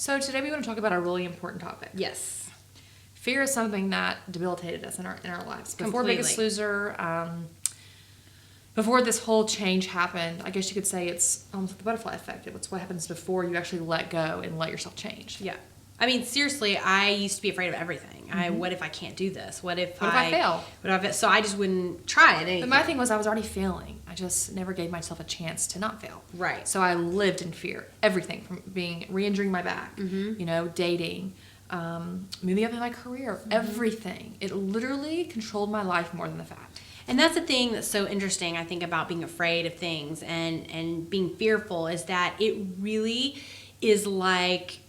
So today we want to talk about a really important topic. Yes. Fear is something that debilitated us in our lives. Before Completely. Biggest Loser, before this whole change happened, I guess you could say it's almost like the butterfly effect. It's what happens before you actually let go and let yourself change. Yeah. I mean, seriously, I used to be afraid of everything. What if I can't do this? What if I fail? So I just wouldn't try it. But my thing was I was already failing. I just never gave myself a chance to not fail. Right. So I lived in fear. Everything from re-injuring my back, dating, moving up in my career, everything. It literally controlled my life more than the fact. And that's the thing that's so interesting, I think, about being afraid of things and being fearful is that it really is like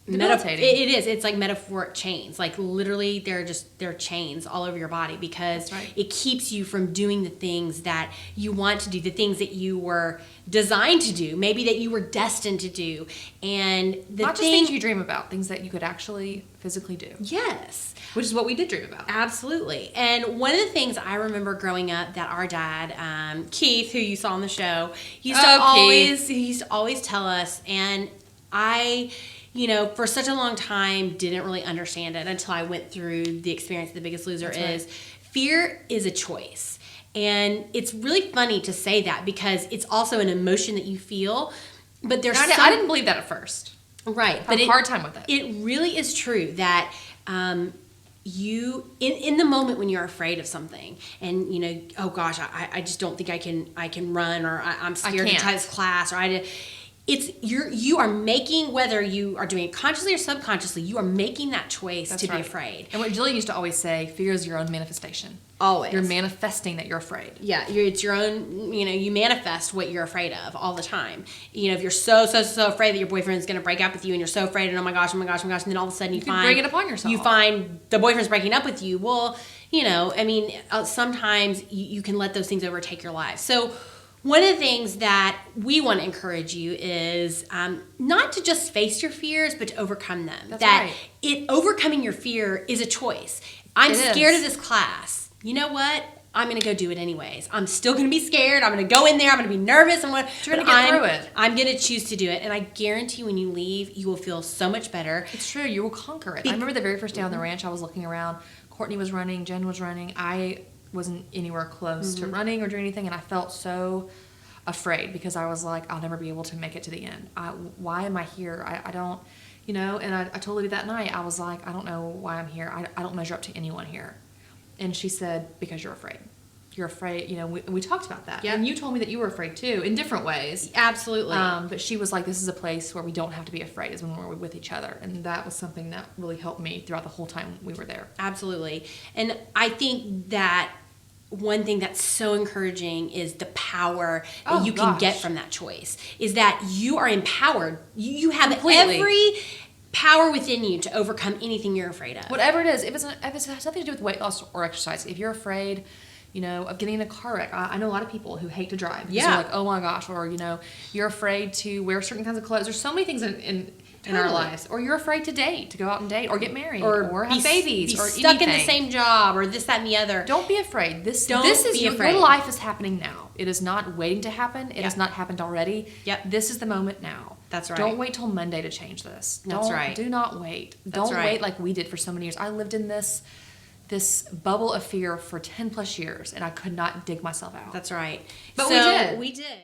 debilitating. It is. It's like metaphoric chains. Like literally, they're chains all over your body because it keeps you from doing the things that you want to do, the things that you were designed to do, maybe that you were destined to do, and not just things you dream about, things that you could actually physically do. Yes, which is what we did dream about. Absolutely. And one of the things I remember growing up that our dad, Keith, who you saw on the show, he used to always tell us, and I, for such a long time, didn't really understand it until I went through the experience of The Biggest Loser. Fear is a choice. And it's really funny to say that because it's also an emotion that you feel. But I didn't believe that at first. Right. I had a hard time with it. It really is true that you in the moment when you're afraid of something and oh gosh, I just don't think I can run, or I'm scared to try this class, or you are making, whether you are doing it consciously or subconsciously, you are making that choice to be afraid. And what Jillian used to always say, fear is your own manifestation. Always. You're manifesting that you're afraid. Yeah, it's your own, you manifest what you're afraid of all the time. If you're so afraid that your boyfriend's going to break up with you, and you're so afraid, and oh my gosh, and then all of a sudden you bring it upon yourself. You find the boyfriend's breaking up with you. Well, sometimes you can let those things overtake your life. So one of the things that we want to encourage you is not to just face your fears, but to overcome them. Overcoming your fear is a choice. I'm scared of this class. You know what? I'm going to go do it anyways. I'm still going to be scared. I'm going to go in there. I'm going to be nervous. You're going to get through it. I'm going to choose to do it. And I guarantee when you leave, you will feel so much better. It's true. You will conquer it. I remember the very first day on the ranch, I was looking around. Courtney was running. Jen was running. I wasn't anywhere close to running or doing anything. And I felt so afraid because I was like, I'll never be able to make it to the end. Why am I here? I don't, and I told Olivia that night, I was like, I don't know why I'm here. I don't measure up to anyone here. And she said, because you're afraid. You're afraid, we talked about that. Yep. And you told me that you were afraid too, in different ways. Absolutely. But she was like, this is a place where we don't have to be afraid, is when we're with each other. And that was something that really helped me throughout the whole time we were there. Absolutely. And I think that one thing that's so encouraging is the power that you can get from that choice, is that you are empowered. You have every power within you to overcome anything you're afraid of. Whatever it is, if it has nothing to do with weight loss or exercise, if you're afraid, of getting in a car wreck. I know a lot of people who hate to drive. Yeah. They're like, oh my gosh, or you're afraid to wear certain kinds of clothes. There's so many things in our lives. Or you're afraid to date, to go out and date, or get married, or have babies, or stuck in the same job, or this, that, and the other. Don't be afraid. Your life is happening now. It is not waiting to happen. It has not happened already. Yep. This is the moment now. That's right. Don't wait till Monday to change this. That's right. Do not wait. Don't wait like we did for so many years. I lived in this bubble of fear for 10 plus years, and I could not dig myself out. That's right. But we did.